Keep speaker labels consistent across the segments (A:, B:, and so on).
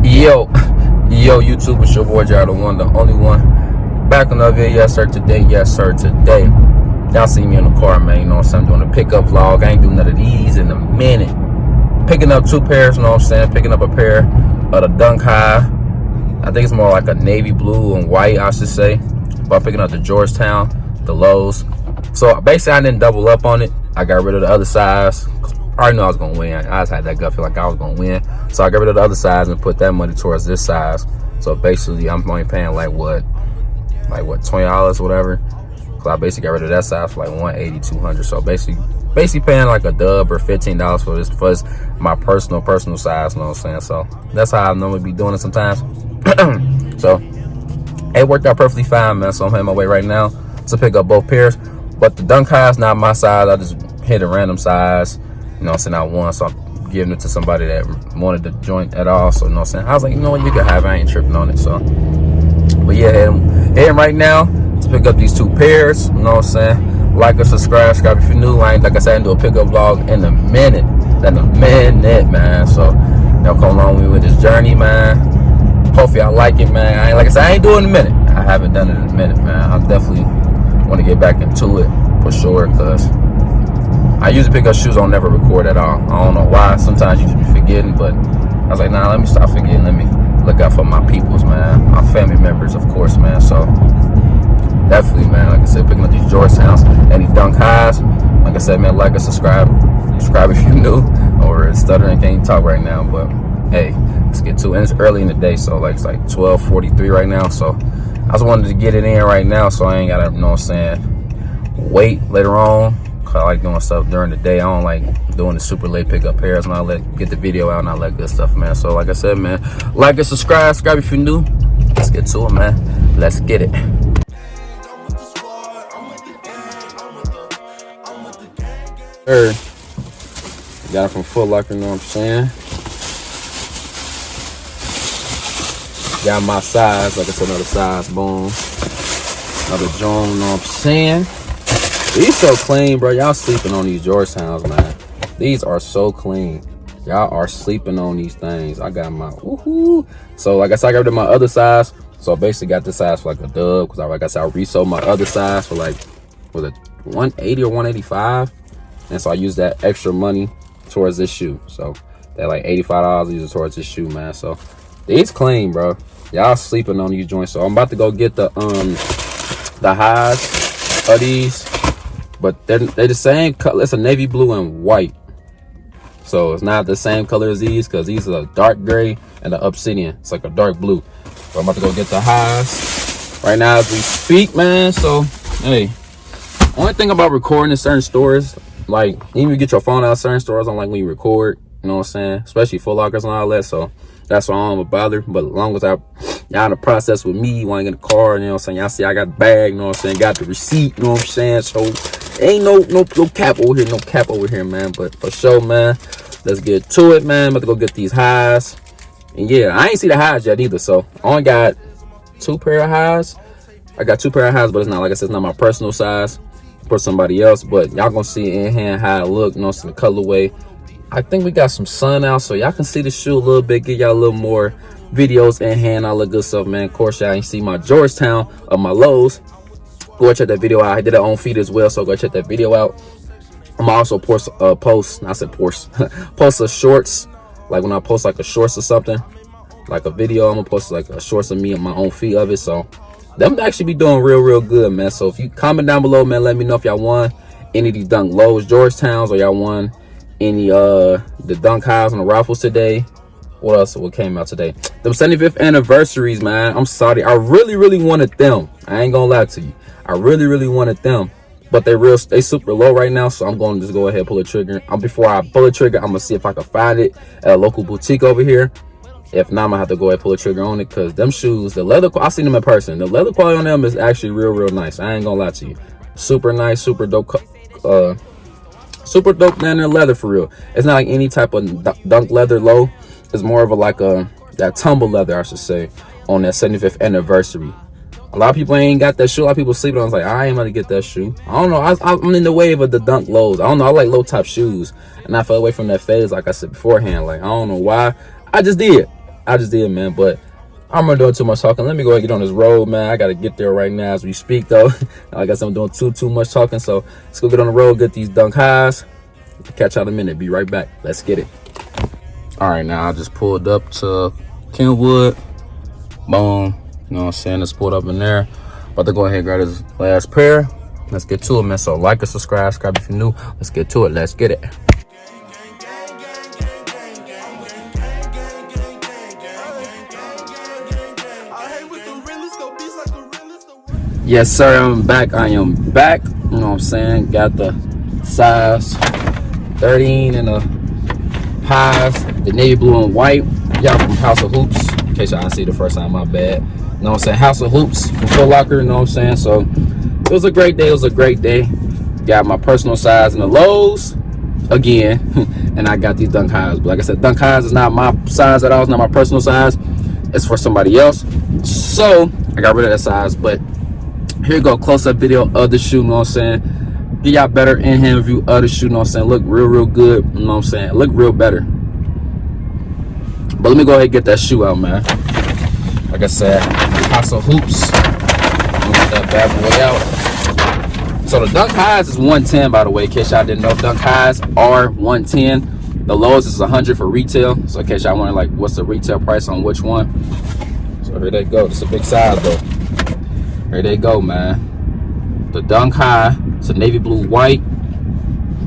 A: Yo, YouTube, it's your boy Jared, the one, the only one. Back on another video, yes sir, today. Y'all see me in the car, man, you know what I'm saying? I'm doing a pickup vlog. I ain't doing none of these in a minute. Picking up two pairs, you know what I'm saying? Picking up a pair of the Dunk High. I think it's more like a navy blue and white, I should say. But I'm picking up the Georgetown, the Lowe's. So basically, I didn't double up on it. I got rid of the other size. I already knew I was gonna win. I just had that gut feel like I was gonna win. So I got rid of the other size and put that money towards this size. So basically, I'm only paying like what, $20 or whatever. So I basically got rid of that size for like $180, $200. So basically paying like a dub or $15 for this my personal size. You know what I'm saying? So that's how I normally be doing it sometimes. So it worked out perfectly fine, man. So I'm heading my way right now to pick up both pairs. But the Dunk High is not my size. I just hit a random size. You know what I'm saying? I won, so I'm giving it to somebody that wanted the joint at all. So, you know what I'm saying? I was like, you know what? You can have it. I ain't tripping on it. So, but yeah, heading right now to pick up these two pairs. You know what I'm saying? Like or subscribe if you're new. Like I said, I do a pickup vlog in a minute. Man. So, y'all come along with me with this journey, man. Hopefully, y'all like it, man. Like I said, I ain't doing it in a minute. I haven't done it in a minute, man. I definitely want to get back into it for sure, because I usually pick up shoes, I don't never record at all. I don't know why. Sometimes you just be forgetting, but I was like, nah, let me stop forgetting. Let me look out for my peoples, man. My family members, of course, man. So definitely, man, like I said, picking up these Georgetowns and these Dunk Highs. Like I said, man, like or subscribe if you're new or stuttering, can't talk right now. But hey, let's get to it. And it's early in the day, so like it's like 12:43 right now. So I just wanted to get it in right now, so I ain't gotta, you know what I'm saying, wait later on. I like doing stuff during the day. I don't like doing the super late pickup pairs, and I get the video out and I like good stuff, man. So like I said, man, like and subscribe if you're new. Let's get to it, man. Let's get it. Got it from Foot Locker, you know what I'm saying? Got my size, like I said, another size, boom. Another joint, you know what I'm saying? These so clean, bro. Y'all sleeping on these Georgetowns, man. These are so clean. Y'all are sleeping on these things. I got my woohoo. So like I said, I got rid of my other size. So I basically got this size for like a dub, because like I said, I resold my other size for like, was it 180 or 185? And so I used that extra money towards this shoe. So that like $85 I used towards this shoe, man. So these clean, bro. Y'all sleeping on these joints. So I'm about to go get the highs of these. But they're the same color. It's a navy blue and white. So it's not the same color as these, because these are a dark gray and the obsidian. It's like a dark blue. So I'm about to go get the highs right now as we speak, man. So, hey, only thing about recording in certain stores, like even if you get your phone out of certain stores, I don't like when you record, you know what I'm saying? Especially Foot Lockers and all that. So that's why I don't bother. But as long as y'all in the process with me, want to get in the car, you know what I'm saying? Y'all see I got the bag, you know what I'm saying? Got the receipt, you know what I'm saying? So ain't no cap over here, man. But for sure, man, let's get to it, man. I'm about to go get these highs. And yeah, I ain't see the highs yet either. So I only got two pair of highs. I got two pair of highs, but it's not, like I said, it's not my personal size for somebody else. But y'all gonna see in hand how it look, you know, the colorway. I think we got some sun out, so y'all can see the shoe a little bit, get y'all a little more videos in hand, all the good stuff, man. Of course, y'all ain't see my Georgetown of my Lowe's. Go check that video out. I did it on feed as well, so go check that video out. I'm also post a shorts, like when I post like a shorts or something, like a video, I'm gonna post like a shorts of me on my own feed of it. So them actually be doing real good, man. So if you comment down below, man, let me know if y'all won any of these Dunk Lowe's Georgetowns, or y'all won any the Dunk Highs on the raffles today. What else? What came out today? Them 75th anniversaries, man. I'm sorry, I really wanted them. I ain't gonna lie to you. I really wanted them, but they super low right now. So I'm going to just go ahead and pull a trigger. Before I pull a trigger, I'm gonna see if I can find it at a local boutique over here. If not, I'm gonna have to go ahead and pull a trigger on it, because them shoes, the leather, I seen them in person. The leather quality on them is actually real nice. I ain't gonna lie to you. Super nice, super dope, down there leather for real. It's not like any type of Dunk leather low. It's more of that tumble leather, I should say, on that 75th anniversary. A lot of people ain't got that shoe. A lot of people sleeping on. I was like, I ain't about to get that shoe. I don't know. I'm in the wave of the Dunk Lows. I don't know. I like low top shoes, and I fell away from that phase, like I said beforehand. Like, I don't know why. I just did. I just did, man. But I'm not doing too much talking. Let me go ahead and get on this road, man. I got to get there right now as we speak, though. Like I said, I'm doing too much talking. So let's go get on the road, get these Dunk Highs. Catch y'all in a minute. Be right back. Let's get it. All right, now I just pulled up to Kenwood. Boom. You know what I'm saying? Let's pull up in there. About to go ahead and grab this last pair. Let's get to it, man. So like and subscribe if you're new. Let's get to it. Let's get it. Yes, sir. I'm back. I am back. You know what I'm saying? Got the size 13 and the highs, the navy blue and white. Y'all from House of Hoops. In case y'all see the first time, my bad. You know what I'm saying? House of Hoops from Foot Locker. You know what I'm saying? So it was a great day. It was a great day. Got my personal size in the lows again, and I got these Dunk Highs. But like I said, Dunk Highs is not my size at all. It's not my personal size. It's for somebody else. So I got rid of that size. But here you go, close-up video of the shoe. You know what I'm saying? Get y'all better in-hand view of the shoe. You know what I'm saying? Look real good. You know what I'm saying? Look real better. But let me go ahead and get that shoe out, man. Like I said, House of Hoops. Get that bad boy out. So the Dunk Highs is 110, by the way, in case y'all didn't know. Dunk Highs are 110. The lowest is 100 for retail. So in case y'all wonder, like, what's the retail price on which one? So here they go. This is a big size, though. Here they go, man. The Dunk High. It's a navy blue white.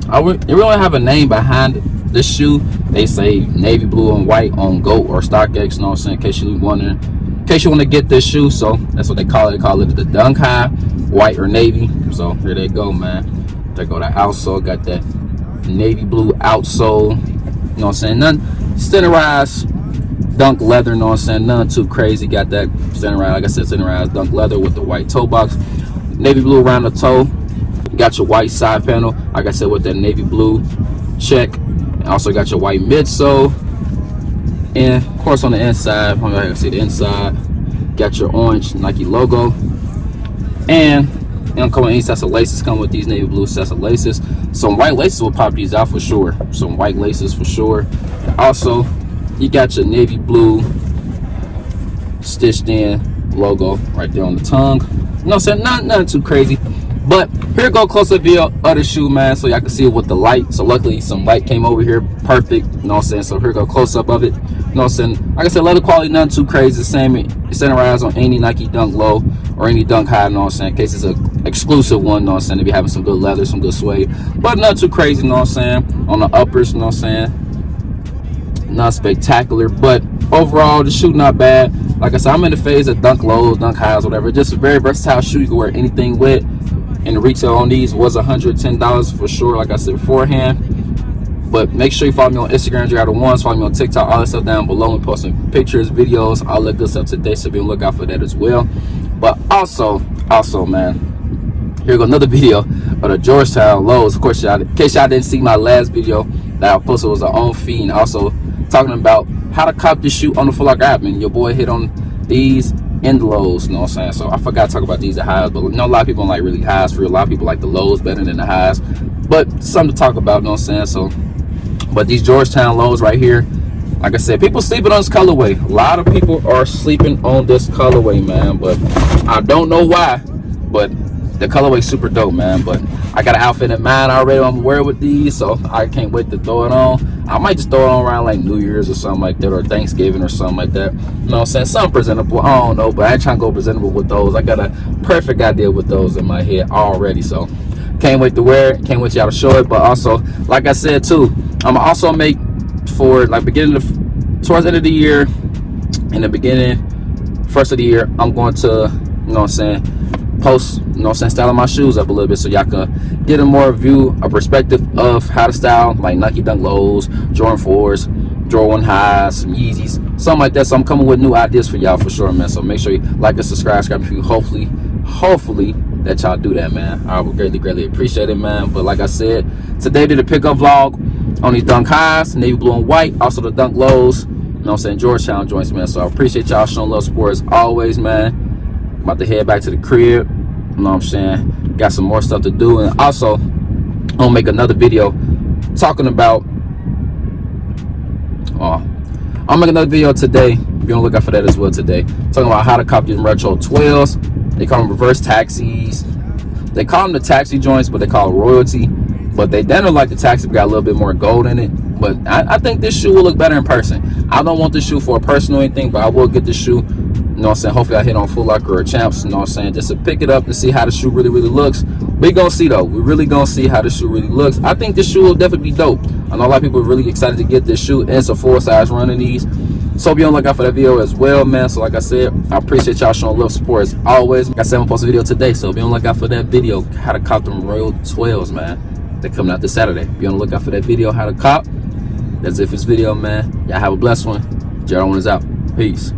A: They really have a name behind this shoe. They say navy blue and white on GOAT or StockX. You know what I'm saying? In case you wondering. In case you want to get this shoe, so that's what they call it. They call it the Dunk High, white or navy. So here they go, man. They go the outsole. Got that navy blue outsole. You know what I'm saying? None standardized Dunk leather. You know what I'm saying? None too crazy. Got that standardized, like I said, standardized Dunk leather with the white toe box. Navy blue around the toe. Got your white side panel. Like I said, with that navy blue check. And also got your white midsole. And of course on the inside, I'm gonna see the inside. Got your orange Nike logo. And come with any sets of laces. Come with these navy blue sets of laces. Some white laces will pop these out for sure. Some white laces for sure. Also, you got your navy blue stitched in logo right there on the tongue. You know what I'm saying? Nothing too crazy. But here go close-up video of the shoe, man, so y'all can see it with the light. So luckily some light came over here, perfect. You know what I'm saying? So here go close-up of it. You know what I'm saying? Like I said, leather quality, nothing too crazy. The same, it's centerized on any Nike Dunk Low or any Dunk High. You know what I'm saying? In case it's an exclusive one. You know what I'm saying? They be having some good leather, some good suede, but not too crazy. You know what I'm saying? On the uppers, you know what I'm saying? Not spectacular, but overall the shoe not bad. Like I said, I'm in the phase of Dunk Lows, Dunk Highs, whatever. Just a very versatile shoe. You can wear anything with. And the retail on these was $110 for sure, like I said beforehand. But make sure you follow me on Instagram, Gerardo1. Follow me on TikTok, all that stuff down below. I'm posting pictures, videos, all that good stuff today, so be on the lookout for that as well. But also, man, here go another video of the Georgetown lows. Of course, in case y'all didn't see my last video that I posted, was our own feed, and also talking about how to cop this shoe on the Foot Locker app. And your boy hit on these in the lows, you know what I'm saying? So I forgot to talk about these at highs, but you know, a lot of people don't like really highs. For a lot of people like the lows better than the highs, but something to talk about, you know what I'm saying? So, but these Georgetown lows right here, like I said, people sleeping on this colorway. A lot of people are sleeping on this colorway, man, but I don't know why, but the colorway super dope, man. But I got an outfit in mind already I'm wearing with these, so I can't wait to throw it on. I might just throw it on around like New Year's or something like that, or Thanksgiving or something like that. You know what I'm saying? Something presentable. I don't know, but I ain't trying to go presentable with those. I got a perfect idea with those in my head already, so can't wait to wear it. Can't wait y'all to show it. But also, like I said too, I'm gonna also make for like towards the end of the year, in the beginning, first of the year, I'm going to, you know what I'm saying, post, you know what I'm saying, styling my shoes up a little bit, so y'all can get a more view, a perspective of how to style like Nike Dunk Lows, Jordan 4s, Jordan 1 Highs, some Yeezys, something like that. So I'm coming with new ideas for y'all for sure, man. So make sure you like and subscribe if you hopefully that y'all do that, man. I would greatly appreciate it, man. But like I said, today did a pickup vlog on these Dunk Highs, navy blue and white, also the Dunk Lows, you know what I'm saying, Georgetown joints, man. So I appreciate y'all showing love, support as always, man. About to head back to the crib, you know what I'm saying? Got some more stuff to do, and also I'm gonna make another video talking about I'm making another video today. Be on the lookout for that as well today. Talking about how to cop these retro 12s. They call them reverse taxis. They call them the taxi joints, but they call it royalty. But they then are like the taxi, got a little bit more gold in it. But I think this shoe will look better in person. I don't want this shoe for a personal anything, but I will get this shoe. You know what I'm saying? Hopefully I hit on Foot Locker or Champs, you know what I'm saying? Just to pick it up and see how the shoe really looks. We gonna see though. We really gonna see how the shoe really looks. I think this shoe will definitely be dope. I know a lot of people are really excited to get this shoe, and it's a full size running these. So be on the lookout for that video as well, man. So like I said, I appreciate y'all showing love, support as always. Like I said, I'm gonna post a video today, so be on the lookout for that video, how to cop them Royal 12s, man. They're coming out this Saturday. Be on the lookout for that video, how to cop. That's it for this video, man. Y'all have a blessed one. Gerald is out. Peace.